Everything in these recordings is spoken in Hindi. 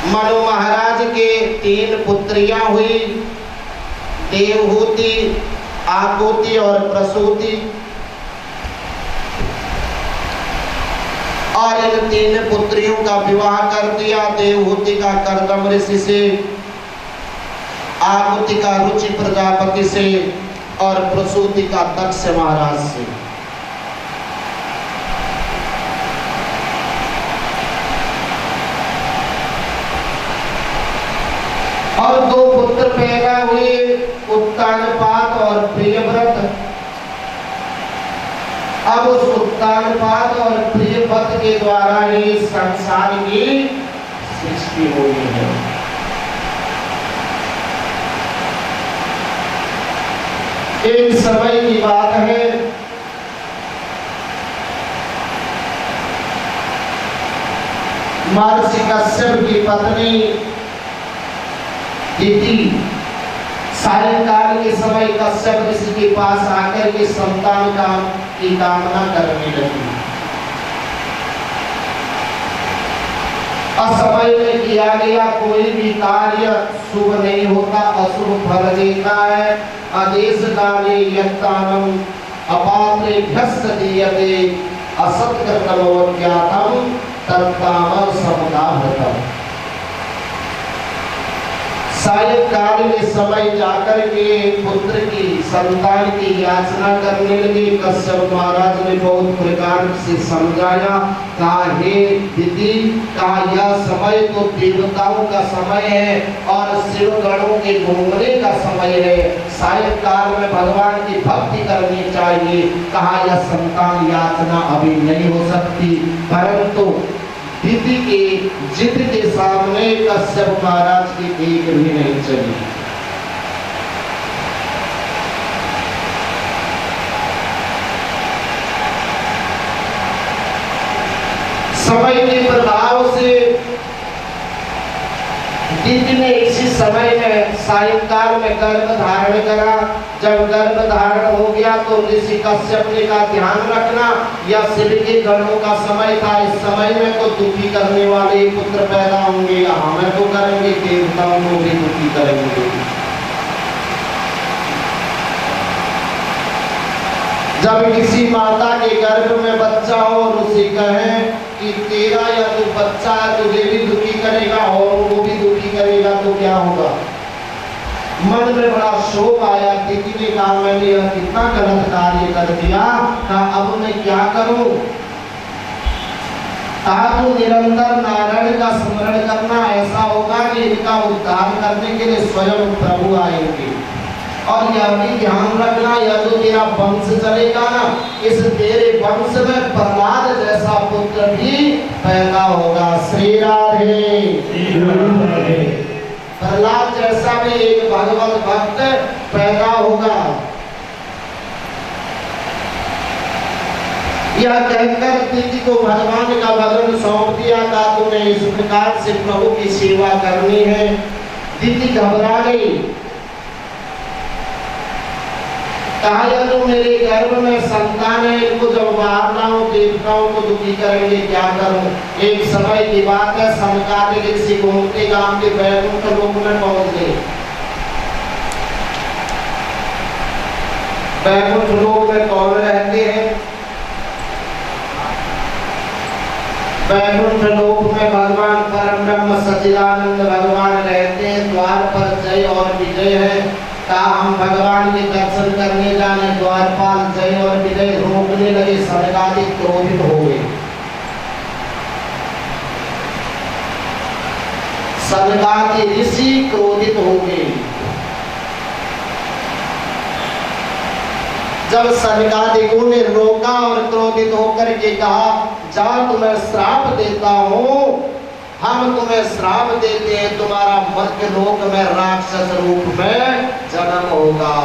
मनु महाराज के 3 पुत्रियां हुई, देवहूति, आकुति और प्रसूति। और इन 3 पुत्रियों का विवाह कर दिया। देवहूति का कर्दम ऋषि से, आकुति का रुचि प्रजापति से और प्रसूति का दक्ष महाराज से। और 2 पुत्र पैदा हुए, उत्तानपाद और प्रियव्रत। अब उस उत्तानपाद और प्रियव्रत के द्वारा ही संसार की सृष्टि हुई है। एक समय की बात है, महर्षि कश्यप की पत्नी दिति सायंकाल के समय कश्यप ऋषि के पास आकर के संतान की कामना करने लगी। असमय में किया गया कोई भी कार्य शुभ नहीं होता, अशुभ फल देता है। आदेश काले यत्तानम अपात्रेभ्यस्त दीयते असत्कृतमवज्ञातम तत्तामल समुदाहृतम। सायंकाल के समय जाकर के पुत्र की संतान की याचना करने लगे। कश्यप महाराज ने बहुत प्रकार से समझाया, कहा हे दिति, कहा यह समय तो देवताओं का समय है और शिव गणों के घूमने का समय है। सायंकाल में भगवान की भक्ति करनी चाहिए। कहा यह संतान याचना अभी नहीं हो सकती। परंतु दिति के जिद के सामने कश्यप महाराज की एक भी नहीं चली। समय के प्रभाव से दिति ने इसी समय में सायंकाल में गर्भ धारण करा। जब गर्भ धारण हो गया तो ऋषि कश्यप ने का ध्यान रखना, यह शिव के गणों का समय था। इस समय में तो दुखी करने वाले पुत्र पैदा होंगे, हमें तो करेंगे, देवताओं को भी दुखी करेंगे। जब किसी माता के गर्भ में बच्चा हो, ऋषि कहें कि तेरा या तो बच्चा तुझे भी दुखी करेगा और वो भी दुखी करेगा तो क्या होगा। मन में बड़ा शोक आया। दिति ने कहा मैंने यह कितना गलत कार्य कर दिया, कहा अब मैं क्या करूं। कहा तू निरंतर नारायण का स्मरण करना, ऐसा होगा कि इनका उद्धार करने के लिए स्वयं प्रभु आएंगे। और यह भी ध्यान रखना, यह जो तेरा वंश चलेगा ना, इस तेरे वंश में प्रहलाद जैसा पुत्र भी पैदा होगा। श्री राधे। प्रहलाद जैसा भी एक भगवत भक्त पैदा होगा। यह कहकर दिति को भगवान का भजन सौंप दिया था। तुम्हें इस प्रकार से प्रभु की सेवा करनी है। दिति घबरा गई। कहा यह तो मेरे गर्भ में संतान है, इनको जब बाहर लाऊं देवताओं को दुखी करेंगे, क्या करूं। एक समय की बात है, सनकादिक ऋषि घूमते गांव के वैकुंठ लोक में पहुंच गए। वैकुंठ लोक में कौन रहते हैं? वैकुंठ लोक में भगवान परम ब्रह्म सच्चिदानंद भगवान रहते हैं। द्वार पर जय और विजय है। हम भगवान के दर्शन करने जाने, द्वारपाल जय और विजय रोकने लगे। सनकादिक क्रोधित हो गए। सनकादिक ऋषि क्रोधित हो गए। जब सनकादिकों ने रोका और क्रोधित होकर के कहा जा तुम्हें श्राप देता हूं, हम तुम्हें श्राप देते हैं, तुम्हारा मर्त्य लोक में राक्षस रूप में जन्म होगा।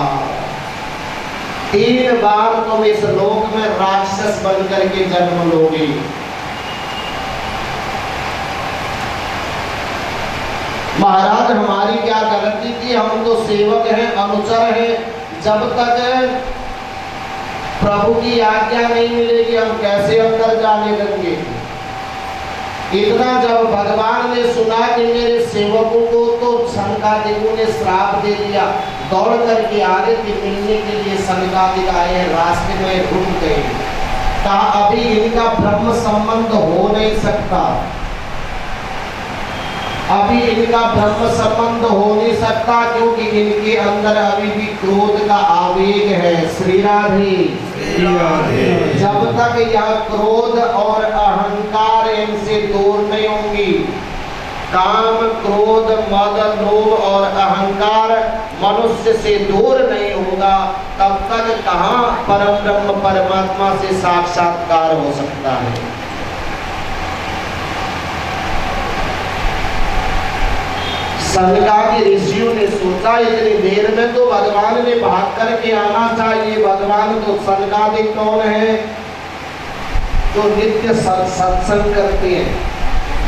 3 बार तुम इस लोक में राक्षस बनकर के जन्म लोगे। महाराज हमारी क्या गलती थी, हम तो सेवक हैं, अनुचर हैं। जब तक प्रभु की आज्ञा नहीं मिलेगी हम कैसे अंदर जाने देंगे। इतना जब भगवान ने सुना कि मेरे सेवकों को तो सनकादिकों ने श्राप दे दिया, दौड़ करके आ रहे थे मिलने के लिए, सनकादिक आए, रास्ते में रुक गए। कहा अभी इनका ब्रह्म संबंध हो नहीं सकता, अभी इनका ब्रह्म संबंध हो नहीं सकता, क्योंकि इनके अंदर अभी भी क्रोध का आवेग है। श्री राधे। जब तक यह क्रोध और अहंकार इनसे दूर नहीं होंगी, काम क्रोध मद लोभ और अहंकार मनुष्य से दूर नहीं होगा, तब तक कहाँ परम ब्रह्म परमात्मा से साक्षात्कार हो सकता है। सनकादि ऋषियों ने सोचा इतनी देर में तो भगवान ने भाग करके आना चाहिए। भगवान तो सनकादि कौन है? जो नित्य सत्संग करते हैं,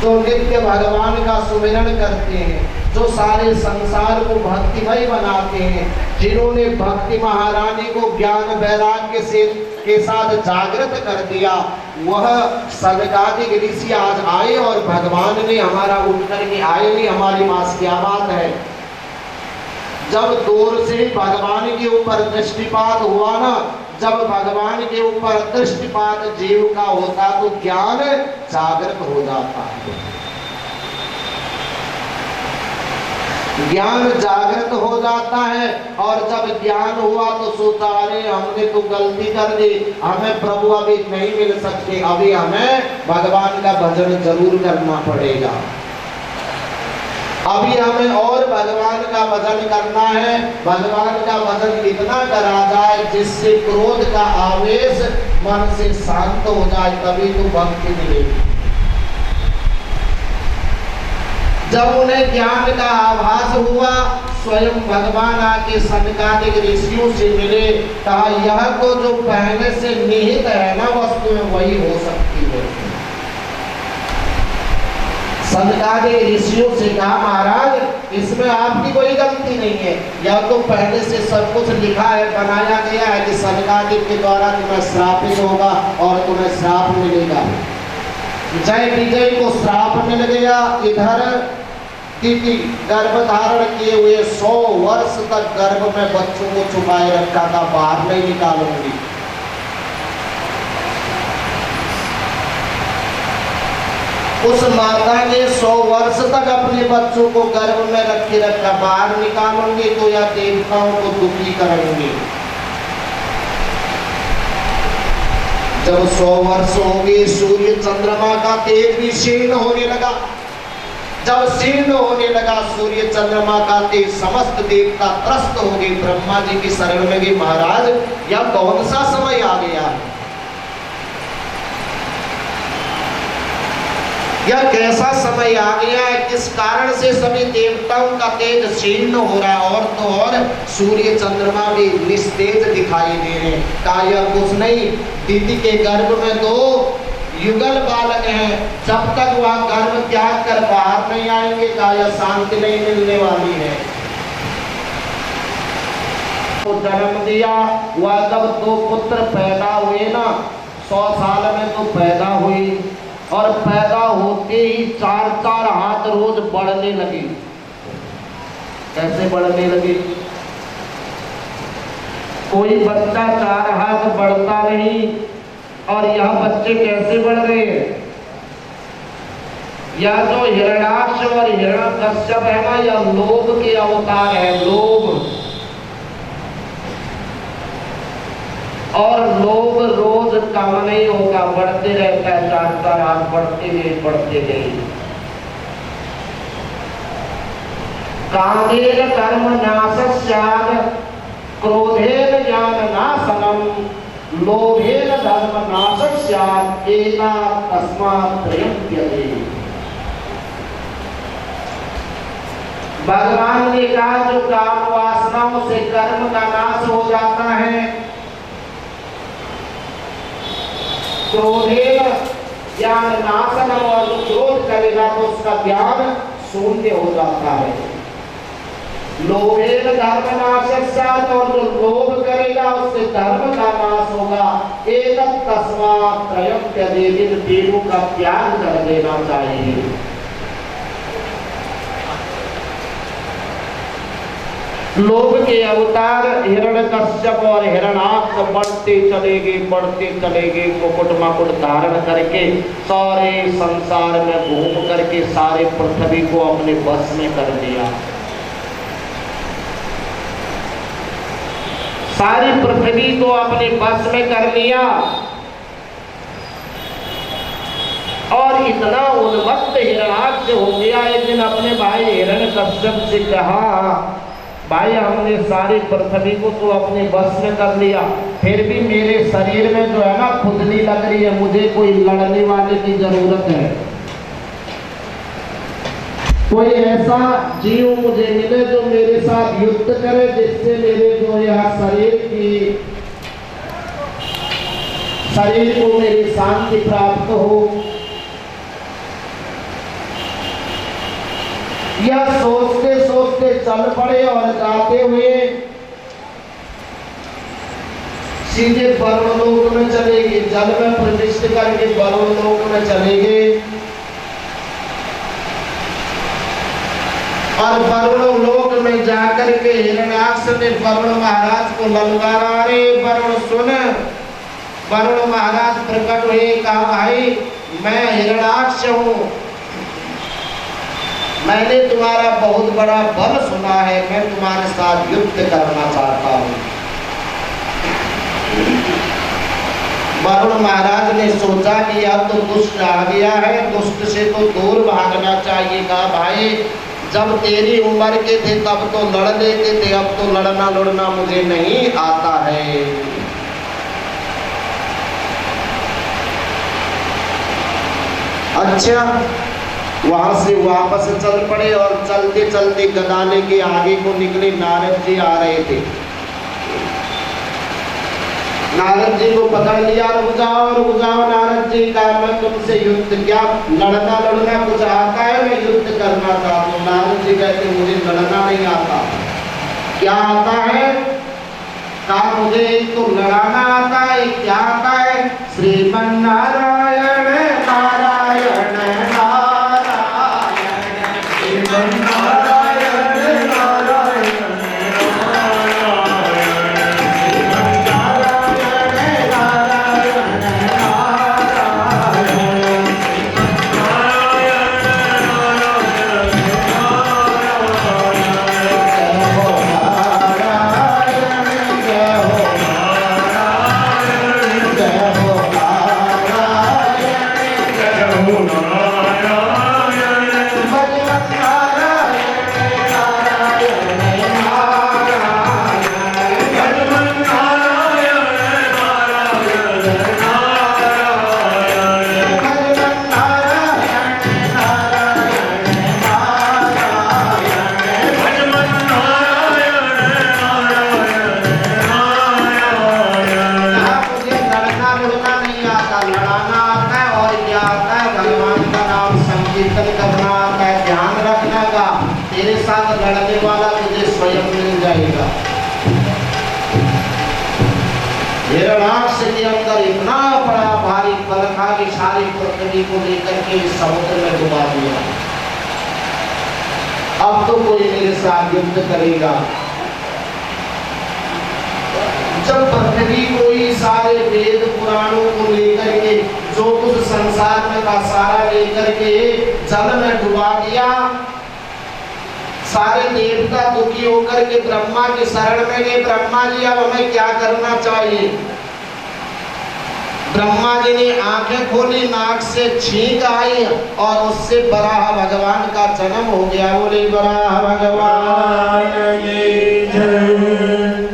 जो नित्य भगवान का सुमिरन करते हैं, जो सारे संसार को भक्तिमय बनाते हैं, जिन्होंने भक्ति महारानी को ज्ञान वैराग्य से के साथ जागृत कर दिया, वह सनकादिक ऋषि आज आए और भगवान ने हमारा उठ करके आए नहीं। हमारी पास क्या बात है? जब दूर से भगवान के ऊपर दृष्टिपात हुआ ना, जब भगवान के ऊपर दृष्टिपात जीव का होता तो ज्ञान जागृत हो जाता है, ज्ञान जागृत हो जाता है। और जब ज्ञान हुआ तो सोचा अरे हमने तो गलती कर दी, हमें प्रभु अभी नहीं मिल सकते, अभी हमें भगवान का भजन जरूर करना पड़ेगा, अभी हमें और भगवान का भजन करना है। भगवान का भजन इतना करा जाए जिससे क्रोध का आवेश मन से शांत हो जाए, तभी तो भक्ति मिलेगी। जब उन्हें ज्ञान का आभास हुआ, स्वयं भगवान आके सनकादिक ऋषियों से मिले, कहा यह तो जो पहले से निहित है ना वस्तु में वही हो सकती है। सनकादिक ऋषियों से कहा महाराज इसमें आपकी कोई गलती नहीं है, यह तो पहले से सब कुछ लिखा है, बनाया गया है कि सनकादिक के द्वारा तुम्हें श्रापित होगा और तुम्हें श्राप मिलेगा। जय विजय को श्राप मिल गया। इधर तिथि गर्भ धारण किए हुए 100 वर्ष तक गर्भ में बच्चों को छुपाए रखा था, बाहर नहीं निकालूंगी। उस माता ने 100 वर्ष तक अपने बच्चों को गर्भ में रखे रखा, बाहर निकालूंगी तो या देवताओं को दुखी करेंगे। जब 100 वर्ष हो गए, सूर्य चंद्रमा का तेज भी क्षीण होने लगा। जब क्षीण होने लगा सूर्य चंद्रमा का तेज, समस्त देवता त्रस्त हो गए, ब्रह्मा जी की शरण में गए, महाराज यह कौन सा समय आ गया है, यह कैसा समय आ गया है, किस कारण से सभी देवताओं का तेज क्षीण हो रहा है, और तो और सूर्य चंद्रमा भी निस्तेज दिखाई दे रहे हैं। कहा यह कुछ नहीं, दीदी के गर्भ में 2 युगल बालक हैं, जब तक वह गर्भ त्याग कर बाहर नहीं आएंगे कहा यह शांति नहीं मिलने वाली है। तो जन्म दिया, वह जब 2 पुत्र पैदा हुए ना, 100 साल में तो पैदा हुई, और पैदा होते ही 4-4 हाथ रोज बढ़ने लगे। कैसे बढ़ने लगे? कोई बच्चा 4 हाथ बढ़ता नहीं, और यह बच्चे कैसे बढ़ रहे हैं? यह जो हिरण्याक्ष और हिरण्यकश्यप है ना, यह लोभ के अवतार है, लोभ। और लोभ रोज कम नहीं होगा, बढ़ते रहता है, 4-4 हाथ बढ़ते गए। कामेन कर्म नाशस्यात्, क्रोधेन ज्ञान नाशनम, लोभेन धर्म नाशस्यात्, एतत् तस्मात् त्रयं त्यजेत्। भगवान ने कहा जो काम वासनाओं से कर्म का नाश हो जाता है, क्रोधेन ज्ञान नाशनम, और जो क्रोध करेगा तो उसका ज्ञान शून्य हो जाता है। लोभेन धर्म नाशस्यात्, और जो लोभ करेगा उससे धर्म का नाश होगा। एतत् तस्मात् त्रयं त्यजेत्, इन तीनों का त्याग कर देना चाहिए। लोभ के अवतार हिरण्यकश्यप और हिरणाक्ष बढ़ते चले गए मुकुट मकुट धारण करके सारे संसार में घूम करके सारे पृथ्वी को अपने बस में कर लिया। सारी पृथ्वी को अपने बस में कर लिया और इतना उन्मत्त हिरणाक्ष हो गया। एक दिन अपने भाई हिरण्यकश्यप से कहा, भाई हमने सारी पृथ्वी को तो अपने बस में कर लिया, फिर भी मेरे शरीर में जो है ना खुजली लग रही है, मुझे कोई लड़ने वाले की जरूरत है। कोई ऐसा जीव मुझे मिले जो मेरे साथ युद्ध करे, जिससे मेरे जो यह शरीर को मेरी शांति प्राप्त हो। यह सोचते सोचते चल पड़े और जाते हुए सीधे वरुणलोक में चले गए। जल में प्रविष्ट करके वरुणलोक में चले गए और वरुणलोक में जाकर के हिरण्याक्ष ने वरुण महाराज को ललकारा, अरे वरुण सुन। वरुण महाराज प्रकट हुए, कहा भाई मैं हिरण्याक्ष हूँ, मैंने तुम्हारा बहुत बड़ा बल सुना है, मैं तुम्हारे साथ युद्ध करना चाहता हूँ। वरुण महाराज ने सोचा कि अब तो दुष्ट आ गया है, दुष्ट से तो दूर भागना चाहिए। कहा भाई जब तेरी उम्र के थे तब तो लड़ लेते थे, अब तो लड़ना मुझे नहीं आता है। अच्छा, वहां से वापस चल पड़े और चलते चलते गदाने के आगे को निकले। नारद जी आ रहे थे। नारद जी को पकड़ लिया, रुक जाओ नारद जी, का मैं तुमसे युद्ध, क्या लड़ना कुछ आता है? मैं युद्ध करना चाहता हूँ। नारद जी कहते मुझे लड़ना नहीं आता। क्या आता है? कहा मुझे एक तो लड़ाना आता है, क्या आता है? श्रीमन नारायण नारायण लड़ने वाला तुझे स्वयं मिल जाएगा। हिरण्याक्ष के अंदर इतना बड़ा भारी बल था कि सारी पृथ्वी को लेकर के समुद्र में डुबा दिया। अब तो कोई मेरे साथ युद्ध करेगा। जब पृथ्वी को ही सारे वेद पुराणों को लेकर के जो कुछ संसार में था सारा लेकर के जल में डुबा दिया, सारे देवता दुखी होकर के ब्रह्मा की शरण में गए। ब्रह्मा जी अब हमें क्या करना चाहिए? ब्रह्मा जी ने आंखें खोली, नाक से छींक आई और उससे वराह भगवान का जन्म हो गया। बोले वराह भगवान की जय।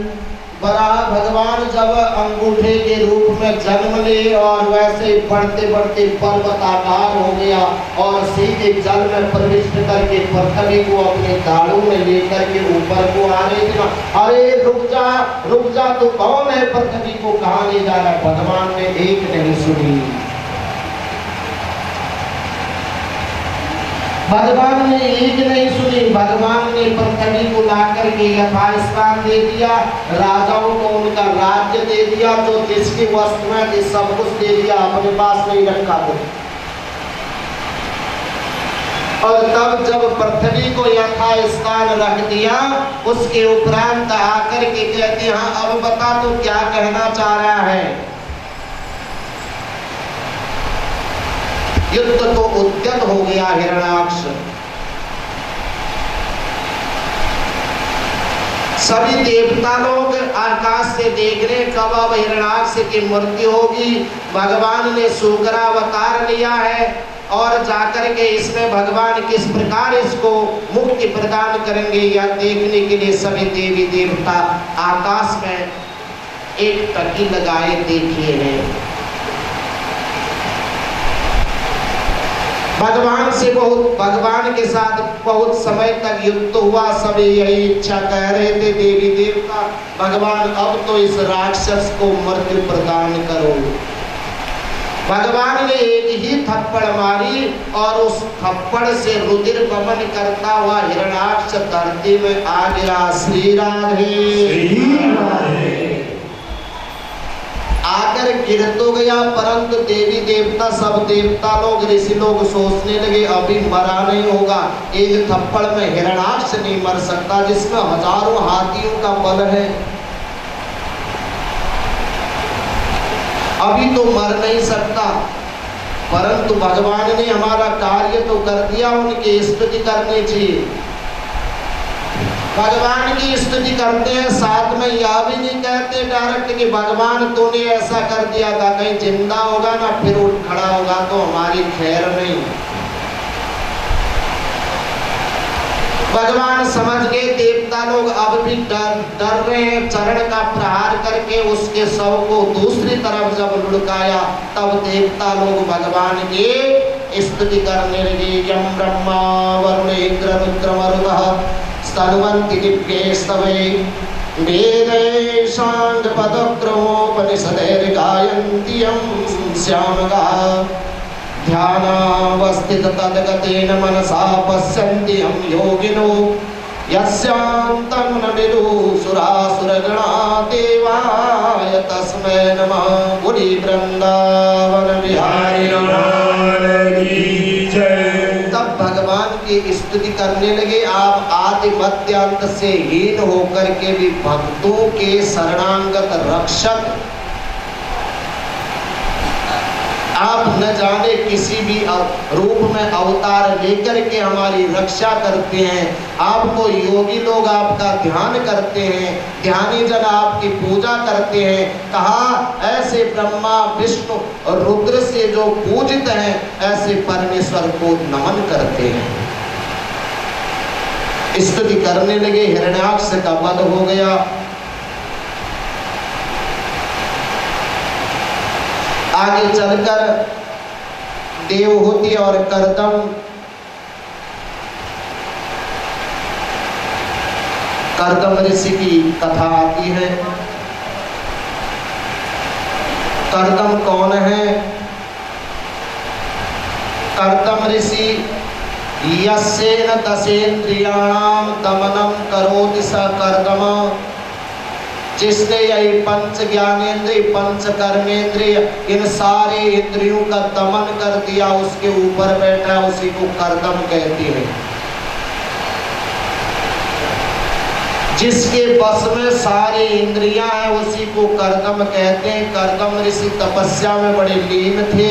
वराह भगवान जब अंगूठे के रूप में जन्म ले और वैसे बढ़ते बढ़ते पर्वताकार हो गया और सीधे जल में प्रविष्ट करके पृथ्वी को अपने दाढ़ों में लेकर के ऊपर को आ रहे थे। अरे रुक जा, तो कौन है? पृथ्वी को कहाँ ले जा रहा है? भगवान ने एक नहीं सुनी। भगवान ने एक नहीं सुनी। भगवान ने पृथ्वी को लाकर के यथास्थान दे दिया, राजाओं को उनका राज्य दे दिया, जो जिसकी वस्तुएं थी सब कुछ दे दिया, अपने पास नहीं रखा। और तब जब पृथ्वी को यथास्थान रख दिया, उसके उपरांत आकर के कहते हैं हाँ अब बता तू क्या कहना चाह रहा है। युद्ध तो उद्यत हो गया हिरण्याक्ष। सभी देवता लोग आकाश से देख रहे कब अब हिरण्याक्ष की मृत्यु होगी। भगवान ने शुक्रावतार लिया है और जाकर के इसमें भगवान किस प्रकार इसको मुक्ति प्रदान करेंगे यह देखने के लिए सभी देवी देवता आकाश में एक टकी लगाए देखे हैं। भगवान के साथ बहुत समय तक युद्ध हुआ। सभी यही इच्छा कह रहे थे देवी देवता भगवान अब तो इस राक्षस को मृत्यु प्रदान करो। भगवान ने एक ही थप्पड़ मारी और उस थप्पड़ से रुधिर गमन करता हुआ हिरण्याक्ष धरती में आ गया। श्री राधे। आकर गिर तो गया, परंतु देवी देवता सब देवता लोग ऋषि लोग सोचने लगे अभी मरा नहीं होगा। एक थप्पड़ में हिरण्याक्ष नहीं मर सकता जिसमें हजारों हाथियों का बल है, अभी तो मर नहीं सकता। परंतु भगवान ने हमारा कार्य तो कर दिया, उनकी स्तुति करनी चाहिए। भगवान की स्तुति करते हैं, साथ में यह भी नहीं कहते डायरेक्ट कि भगवान तूने ऐसा कर दिया था, कहीं जिंदा होगा ना फिर उठ खड़ा होगा तो हमारी खैर नहीं। भगवान समझ गए देवता लोग अब भी डर रहे हैं। चरण का प्रहार करके उसके शव को दूसरी तरफ जब लुढ़काया तब देवता लोग भगवान की स्तुति करने लगे। यम ब्रह्मा वरुण इंद्र रुद्र मरुतः स्तनुवन्ति दिव्ये स्तवे वेदे शाङ्गपदक्रमोपनिषदैर्गायन्ति यं श्यामगाः ध्यानावस्थित तद्गतेन मनसा पश्यन्ति यं योगिनो यस्यान्तं न विदुः सुरासुरगणा देवाय तस्मै नमः। बोली वृंदावन बिहारी लाल की जय। तब भगवान की स्तुति करने लगे। आप आदि मध्य अंत से हीन होकर के भी भक्तों के शरणागत रक्षक, आप न जाने किसी भी रूप में अवतार लेकर के हमारी रक्षा करते हैं। आपको योगी लोग आपका ध्यान करते हैं, ध्यानी जन आपकी पूजा करते हैं। कहा ऐसे ब्रह्मा विष्णु और रुद्र से जो पूजित हैं ऐसे परमेश्वर को नमन करते हैं। स्तुति करने लगे। हिरण्याक्ष का वध हो गया। आगे चलकर देवहूति और कर्दम ऋषि की कथा आती है। कर्दम कौन है? कर्दम ऋषि यस्येन दशेन्द्रियाणां दमनं करोति स कर्दम, जिसने यही पंच ज्ञानेन्द्रिय पंच कर्मेंद्रिय इन सारे इंद्रियों का दमन कर दिया, उसके ऊपर बैठा उसी को कर्दम कहते हैं। जिसके बस में सारी इंद्रियां हैं उसी को कर्दम कहते हैं। कर्दम ऋषि तपस्या में बड़े लीन थे।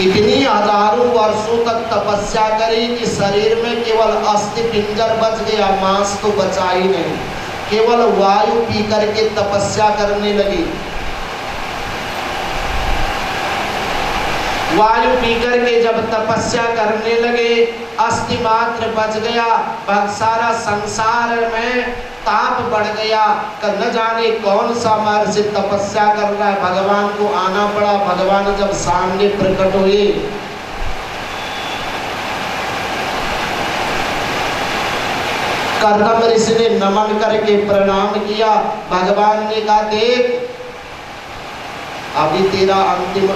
इतनी हजारों वर्षों तक तपस्या करी कि शरीर में केवल अस्थि पिंजर बच गया, मांस तो बचा ही नहीं। केवल वायु पी करके तपस्या करने लगी। वायु पी करके जब तपस्या करने लगे अस्थि मात्र बच गया। सारा संसार में ताप बढ़ गया। न जाने कौन सा महर्षि तपस्या कर रहा है, भगवान को आना पड़ा। भगवान जब सामने प्रकट हुए कर्दम ऋषि ने नमन करके प्रणाम किया। भगवान ने कहा देख अभी तेरा अंतिम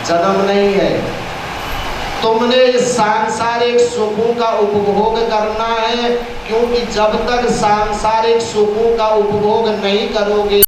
जन्म नहीं है, तुमने इस सांसारिक सुखों का उपभोग करना है, क्योंकि जब तक सांसारिक सुखों का उपभोग नहीं करोगे